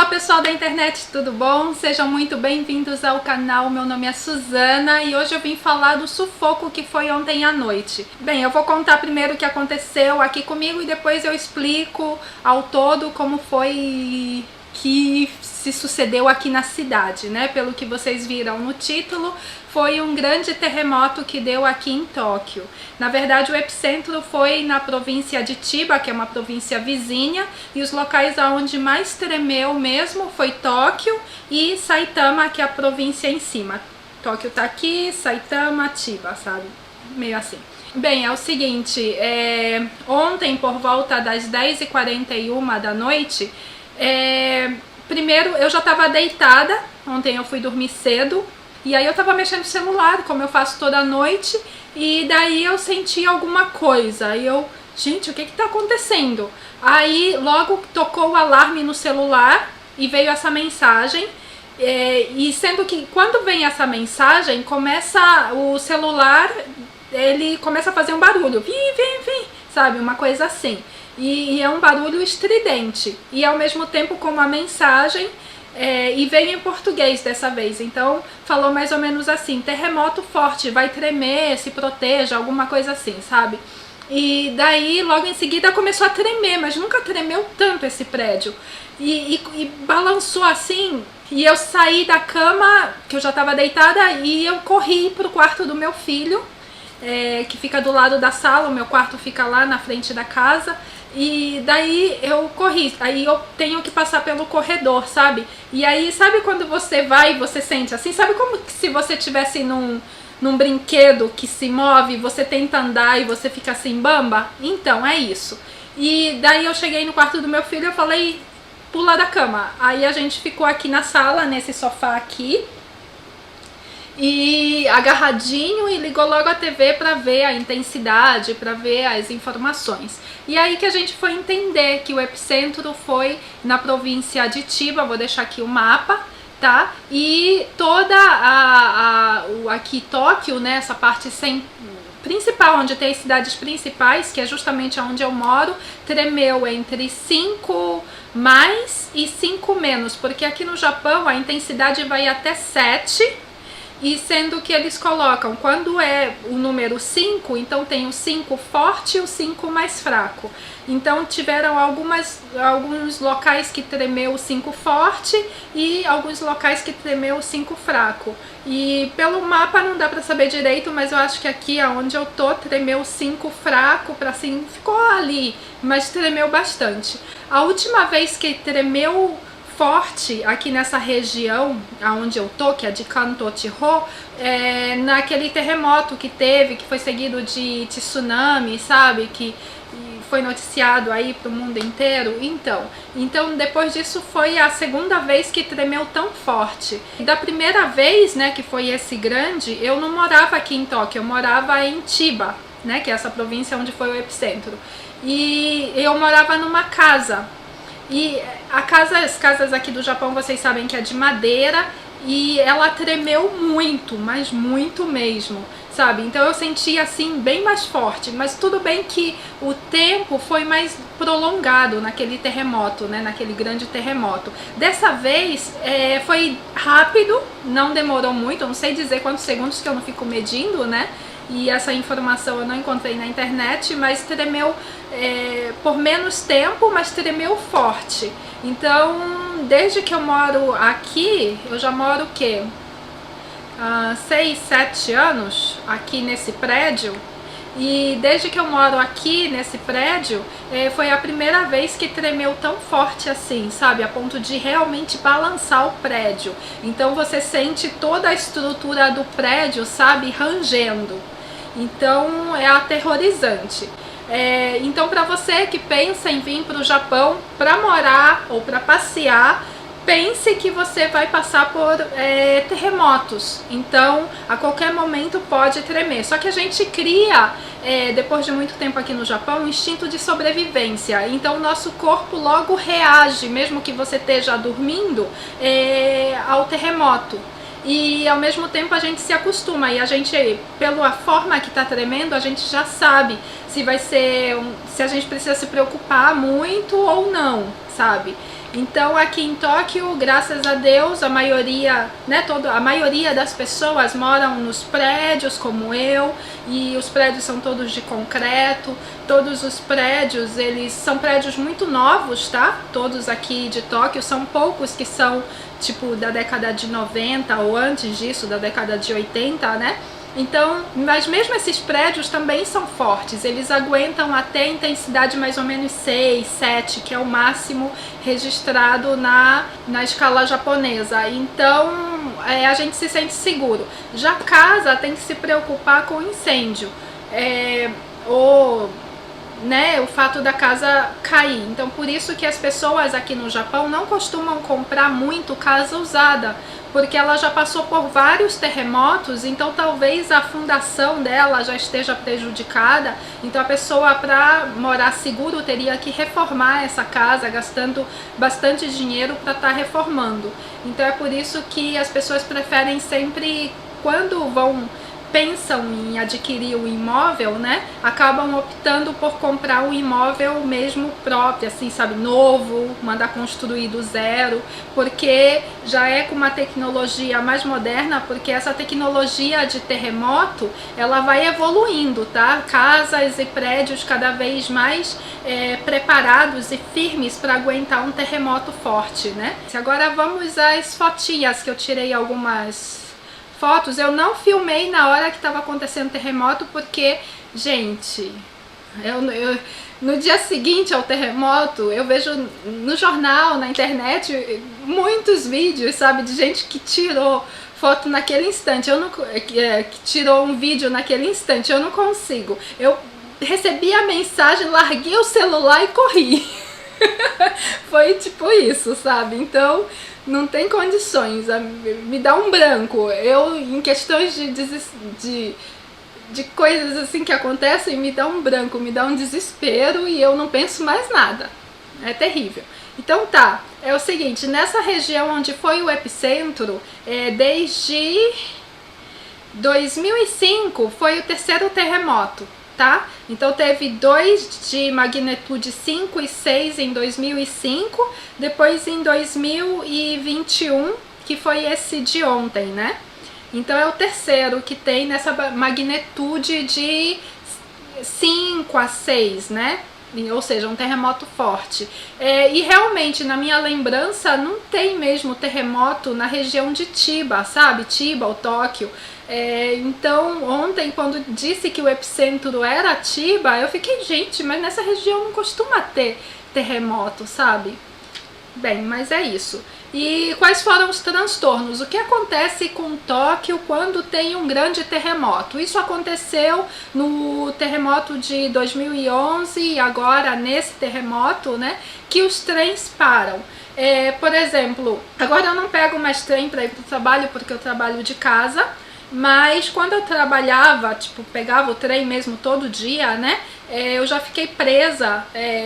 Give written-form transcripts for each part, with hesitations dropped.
Olá pessoal da internet, tudo bom? Sejam muito bem-vindos ao canal, meu nome é Suzana e hoje eu vim falar do sufoco que foi ontem à noite. Bem, eu vou contar primeiro o que aconteceu aqui comigo e depois eu explico ao todo como foi que se sucedeu aqui na cidade, né? Pelo que vocês viram no título, foi um grande terremoto que deu aqui em Tóquio. Na verdade, o epicentro foi na província de Chiba, que é uma província vizinha, e os locais onde mais tremeu mesmo foi Tóquio e Saitama, que é a província em cima. Tóquio tá aqui, Saitama, Chiba, sabe? Meio assim. Bem, é o seguinte, ontem por volta das 10h41 da noite, primeiro eu já estava deitada, ontem eu fui dormir cedo, e aí eu tava mexendo no celular, como eu faço toda noite, e daí eu senti alguma coisa, aí eu, gente, o que que tá acontecendo? Aí logo tocou o alarme no celular e veio essa mensagem, e sendo que quando vem essa mensagem, começa o celular, ele começa a fazer um barulho, vim, sabe, uma coisa assim, e é um barulho estridente, e ao mesmo tempo com uma mensagem, e veio em português dessa vez, então falou mais ou menos assim: terremoto forte, vai tremer, se proteja, alguma coisa assim, sabe? E daí logo em seguida começou a tremer, mas nunca tremeu tanto esse prédio, e balançou assim, e eu saí da cama, que eu já estava deitada, e eu corri pro quarto do meu filho, que fica do lado da sala, o meu quarto fica lá na frente da casa. E daí eu corri, aí eu tenho que passar pelo corredor, sabe? E aí, sabe quando você vai e você sente assim? Sabe como se você estivesse num brinquedo que se move, você tenta andar e você fica assim, bamba? Então, é isso. E daí eu cheguei no quarto do meu filho e eu falei, pula da cama. Aí a gente ficou aqui na sala, nesse sofá aqui, e agarradinho, e ligou logo a TV para ver a intensidade, para ver as informações. E aí que a gente foi entender que o epicentro foi na província de Chiba, vou deixar aqui o mapa, tá? E toda aqui Tóquio, né, essa parte principal, onde tem as cidades principais, que é justamente onde eu moro, tremeu entre 5 mais e 5 menos, porque aqui no Japão a intensidade vai até 7, e sendo que eles colocam, quando é o número 5, então tem o 5 forte e o 5 mais fraco. Então tiveram alguns locais que tremeu o 5 forte e alguns locais que tremeu o 5 fraco. E pelo mapa não dá pra saber direito, mas eu acho que aqui onde eu tô tremeu o 5 fraco, pra assim, ficou ali, mas tremeu bastante. A última vez que tremeu forte aqui nessa região aonde eu tô, que é de Kanto Chiho, naquele terremoto que teve, que foi seguido de tsunami, sabe, que foi noticiado aí pro mundo inteiro. Então depois disso foi a segunda vez que tremeu tão forte. Da primeira vez, né, que foi esse grande, eu não morava aqui em Tóquio, eu morava em Chiba, né, que é essa província onde foi o epicentro, e eu morava numa casa. E as casas aqui do Japão, vocês sabem que é de madeira, e ela tremeu muito, mas muito mesmo, sabe? Então eu senti assim bem mais forte, mas tudo bem que o tempo foi mais prolongado naquele terremoto, né? Naquele grande terremoto. Dessa vez foi rápido, não demorou muito, eu não sei dizer quantos segundos, que eu não fico medindo, né? E essa informação eu não encontrei na internet, mas tremeu por menos tempo, mas tremeu forte. Então, desde que eu moro aqui, eu já moro o quê? 6, 7 anos aqui nesse prédio. E desde que eu moro aqui nesse prédio, foi a primeira vez que tremeu tão forte assim, sabe? A ponto de realmente balançar o prédio. Então você sente toda a estrutura do prédio, sabe, rangendo. Então é aterrorizante. Então para você que pensa em vir para o Japão para morar ou para passear, pense que você vai passar por terremotos, então a qualquer momento pode tremer. Só que a gente cria, depois de muito tempo aqui no Japão, um instinto de sobrevivência, então o nosso corpo logo reage, mesmo que você esteja dormindo, ao terremoto. E ao mesmo tempo a gente se acostuma, e a gente, pela forma que está tremendo, a gente já sabe se vai ser, se a gente precisa se preocupar muito ou não, sabe? Então aqui em Tóquio, graças a Deus, a maioria, né, a maioria das pessoas moram nos prédios como eu, e os prédios são todos de concreto. Todos os prédios, eles são prédios muito novos, tá? Todos aqui de Tóquio, são poucos que são tipo da década de 90 ou antes disso, da década de 80, né? Então, mas mesmo esses prédios também são fortes, eles aguentam até intensidade mais ou menos 6, 7, que é o máximo registrado na escala japonesa. Então, a gente se sente seguro. Já casa tem que se preocupar com incêndio, o fato da casa cair. Então, por isso que as pessoas aqui no Japão não costumam comprar muito casa usada, porque ela já passou por vários terremotos, então talvez a fundação dela já esteja prejudicada. Então a pessoa, para morar seguro, teria que reformar essa casa, gastando bastante dinheiro para estar reformando. Então é por isso que as pessoas preferem sempre, quando pensam em adquirir o imóvel, né, acabam optando por comprar um imóvel mesmo próprio, assim, sabe, novo, mandar construir do zero, porque já é com uma tecnologia mais moderna, porque essa tecnologia de terremoto, ela vai evoluindo, tá? Casas e prédios cada vez mais preparados e firmes para aguentar um terremoto forte, né? Agora vamos às fotinhas que eu tirei algumas fotos. Eu não filmei na hora que estava acontecendo o terremoto, porque, gente, no dia seguinte ao terremoto, eu vejo no jornal, na internet, muitos vídeos, sabe, de gente que tirou foto naquele instante, que tirou um vídeo naquele instante. Eu não consigo. Eu recebi a mensagem, larguei o celular e corri. Foi tipo isso, sabe? Então não tem condições, me dá um branco. Eu, em questões de coisas assim que acontecem, me dá um branco, me dá um desespero e eu não penso mais nada. É terrível. Então tá, é o seguinte, nessa região onde foi o epicentro, desde 2005 foi o terceiro terremoto. Tá? Então teve 2 de magnitude 5 e 6 em 2005, depois em 2021, que foi esse de ontem, né? Então é o terceiro que tem nessa magnitude de 5 a 6, né? Ou seja, um terremoto forte. E realmente, na minha lembrança, não tem mesmo terremoto na região de Chiba, sabe? Chiba ou Tóquio. Então, ontem, quando disse que o epicentro era Chiba, eu fiquei, gente, mas nessa região não costuma ter terremoto, sabe? Bem, mas é isso. E quais foram os transtornos? O que acontece com Tóquio quando tem um grande terremoto? Isso aconteceu no terremoto de 2011 e agora nesse terremoto, né, que os trens param. Por exemplo, agora eu não pego mais trem para ir para o trabalho porque eu trabalho de casa, mas quando eu trabalhava, tipo, pegava o trem mesmo todo dia, né, eu já fiquei presa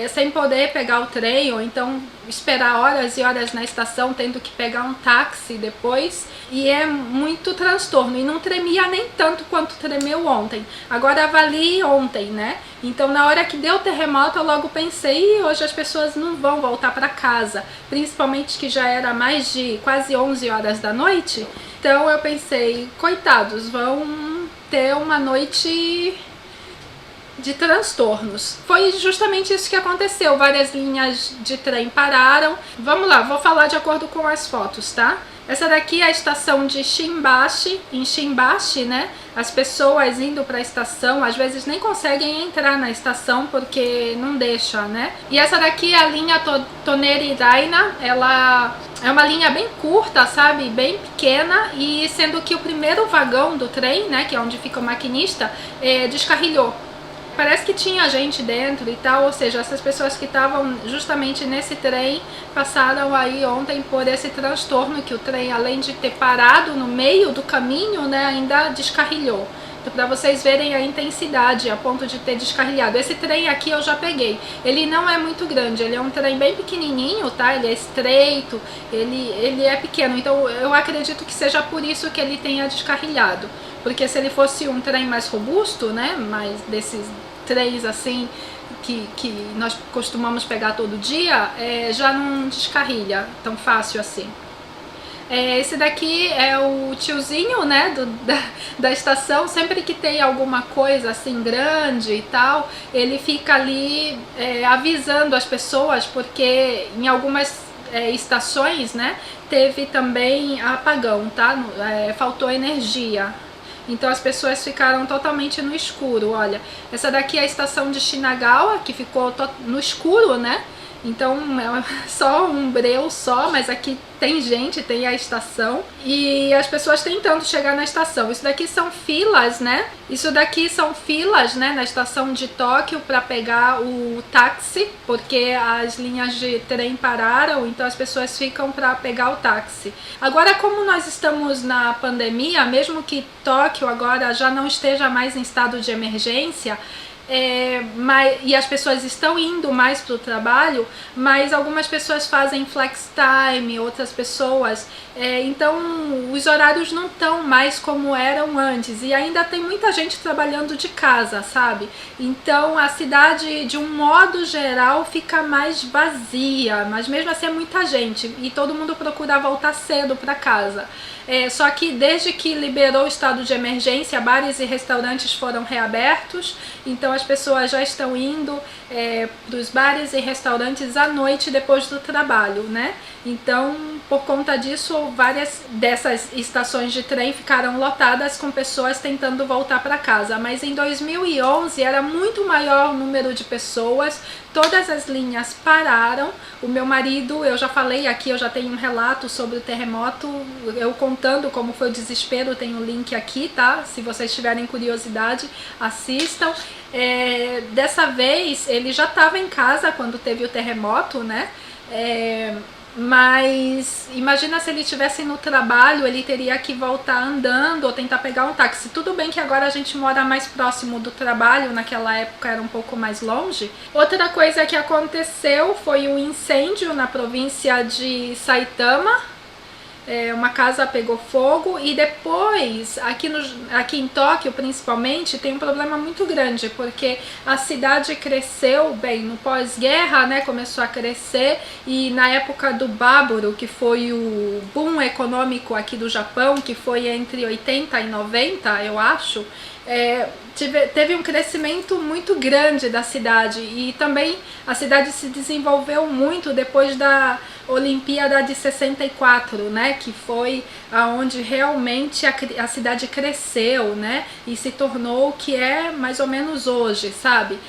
sem poder pegar o trem, ou então esperar horas e horas na estação, tendo que pegar um táxi depois, e é muito transtorno, e não tremia nem tanto quanto tremeu ontem. Agora avalie ontem, né? Então na hora que deu o terremoto eu logo pensei, hoje as pessoas não vão voltar para casa, principalmente que já era mais de quase 11 horas da noite. Então eu pensei, coitados, vão ter uma noite de transtornos. Foi justamente isso que aconteceu, várias linhas de trem pararam. Vamos lá, vou falar de acordo com as fotos, tá? Essa daqui é a estação de Shimbashi, em Shimbashi, né? As pessoas indo para a estação, às vezes nem conseguem entrar na estação porque não deixa, né? E essa daqui é a linha Toneri-Daina, ela é uma linha bem curta, sabe? Bem pequena, e sendo que o primeiro vagão do trem, né, que é onde fica o maquinista, descarrilhou. Parece que tinha gente dentro e tal, ou seja, essas pessoas que estavam justamente nesse trem passaram aí ontem por esse transtorno, que o trem, além de ter parado no meio do caminho, né, ainda descarrilhou. Então, para vocês verem a intensidade, a ponto de ter descarrilhado. Esse trem aqui eu já peguei. Ele não é muito grande, ele é um trem bem pequenininho, tá? Ele é estreito, ele é pequeno. Então eu acredito que seja por isso que ele tenha descarrilhado. Porque se ele fosse um trem mais robusto, né, mais desses trens assim, que nós costumamos pegar todo dia, já não descarrilha tão fácil assim. Esse daqui é o tiozinho, né, da estação. Sempre que tem alguma coisa assim grande e tal, ele fica ali avisando as pessoas, porque em algumas estações, né, teve também apagão, tá? Faltou energia. Então as pessoas ficaram totalmente no escuro. Olha, essa daqui é a estação de Shinagawa, que ficou no escuro, né? Então é só um breu só, mas aqui tem gente, tem a estação e as pessoas tentando chegar na estação. Isso daqui são filas, né? Isso daqui são filas, né, na estação de Tóquio para pegar o táxi, porque as linhas de trem pararam, então as pessoas ficam para pegar o táxi. Agora, como nós estamos na pandemia, mesmo que Tóquio agora já não esteja mais em estado de emergência, e as pessoas estão indo mais para o trabalho, mas algumas pessoas fazem flex time, outras pessoas, então os horários não estão mais como eram antes e ainda tem muita gente trabalhando de casa, sabe? Então a cidade, de um modo geral, fica mais vazia, mas mesmo assim é muita gente e todo mundo procura voltar cedo para casa. Só que desde que liberou o estado de emergência, bares e restaurantes foram reabertos, então as pessoas já estão indo para os bares e restaurantes à noite depois do trabalho, né? Então, por conta disso, várias dessas estações de trem ficaram lotadas com pessoas tentando voltar para casa. Mas em 2011 era muito maior o número de pessoas, todas as linhas pararam. O meu marido, eu já falei aqui, eu já tenho um relato sobre o terremoto, eu contando como foi o desespero, tem um link aqui, tá? Se vocês tiverem curiosidade, assistam. Dessa vez, ele já estava em casa quando teve o terremoto, né? Mas imagina se ele estivesse no trabalho, ele teria que voltar andando ou tentar pegar um táxi. Tudo bem que agora a gente mora mais próximo do trabalho, naquela época era um pouco mais longe. Outra coisa que aconteceu foi um incêndio na província de Saitama. Uma casa pegou fogo e depois, aqui em Tóquio principalmente, tem um problema muito grande, porque a cidade cresceu bem no pós-guerra, né, começou a crescer, e na época do Baburo, que foi o boom econômico aqui do Japão, que foi entre 80 e 90, eu acho, teve um crescimento muito grande da cidade e também a cidade se desenvolveu muito depois da Olimpíada de 64, né, que foi aonde realmente a cidade cresceu, né, e se tornou o que é mais ou menos hoje, sabe?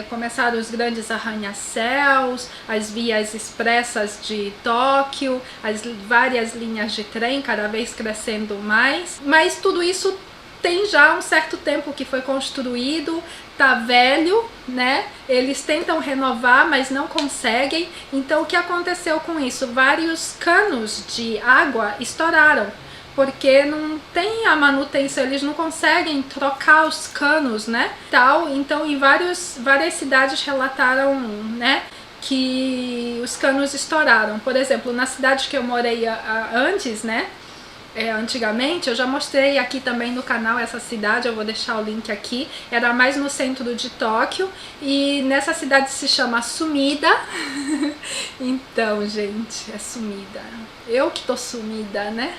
Começaram os grandes arranha-céus, as vias expressas de Tóquio, as várias linhas de trem cada vez crescendo mais, mas tudo isso tem já um certo tempo que foi construído, tá velho, né? Eles tentam renovar, mas não conseguem. Então o que aconteceu com isso? Vários canos de água estouraram, porque não tem a manutenção, eles não conseguem trocar os canos, né? Tal, então em várias cidades relataram, né, que os canos estouraram. Por exemplo, na cidade que eu morei antes, né? Antigamente, eu já mostrei aqui também no canal essa cidade, eu vou deixar o link aqui, era mais no centro de Tóquio e nessa cidade se chama Sumida. Então, gente, é Sumida, eu que tô sumida, né,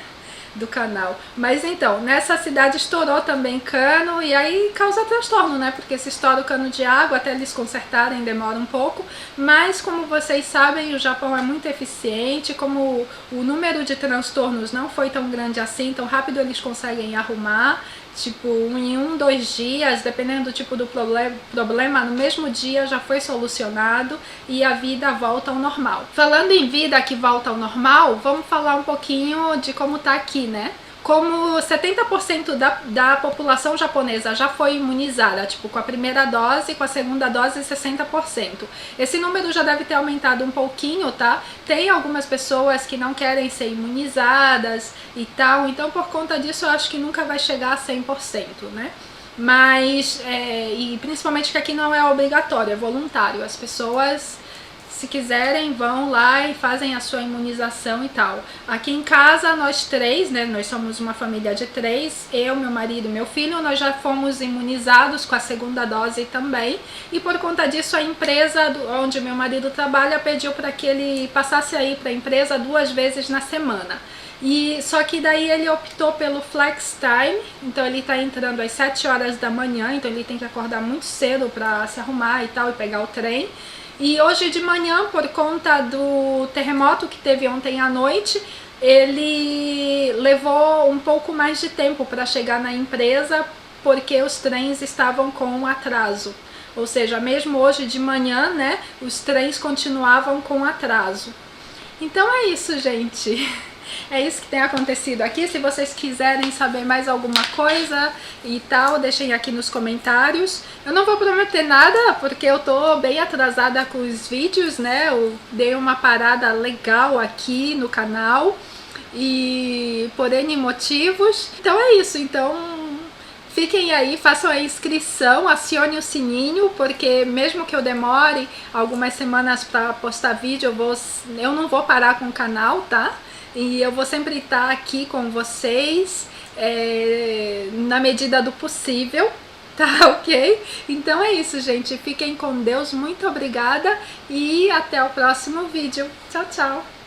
do canal. Mas então, nessa cidade estourou também cano e aí causa transtorno, né, porque se estoura o cano de água, até eles consertarem demora um pouco, mas como vocês sabem, o Japão é muito eficiente, como o número de transtornos não foi tão grande assim, tão rápido eles conseguem arrumar, tipo em 2 dias, dependendo do tipo do problema, no mesmo dia já foi solucionado e a vida volta ao normal. Falando em vida que volta ao normal, vamos falar um pouquinho de como tá aqui, né? Como 70% da população japonesa já foi imunizada, tipo com a primeira dose, com a segunda dose 60%. Esse número já deve ter aumentado um pouquinho, tá? Tem algumas pessoas que não querem ser imunizadas e tal, então por conta disso eu acho que nunca vai chegar a 100%, né? Mas, e principalmente que aqui não é obrigatório, é voluntário, as pessoas se quiserem, vão lá e fazem a sua imunização e tal. Aqui em casa, nós três, né, nós somos uma família de 3, eu, meu marido e meu filho, nós já fomos imunizados com a segunda dose também, e por conta disso a empresa onde meu marido trabalha pediu para que ele passasse aí para a empresa 2 vezes na semana. E só que daí ele optou pelo flex time, então ele tá entrando às 7 horas da manhã, então ele tem que acordar muito cedo para se arrumar e tal e pegar o trem. E hoje de manhã, por conta do terremoto que teve ontem à noite, ele levou um pouco mais de tempo para chegar na empresa, porque os trens estavam com atraso. Ou seja, mesmo hoje de manhã, né, os trens continuavam com atraso. Então é isso, gente. É isso que tem acontecido aqui. Se vocês quiserem saber mais alguma coisa e tal, deixem aqui nos comentários. Eu não vou prometer nada, porque eu tô bem atrasada com os vídeos, né? Eu dei uma parada legal aqui no canal, e por N motivos. Então é isso, então fiquem aí, façam a inscrição, acione o sininho, porque mesmo que eu demore algumas semanas para postar vídeo, eu não vou parar com o canal, tá? E eu vou sempre estar aqui com vocês, na medida do possível, tá ok? Então é isso, gente. Fiquem com Deus, muito obrigada e até o próximo vídeo. Tchau, tchau!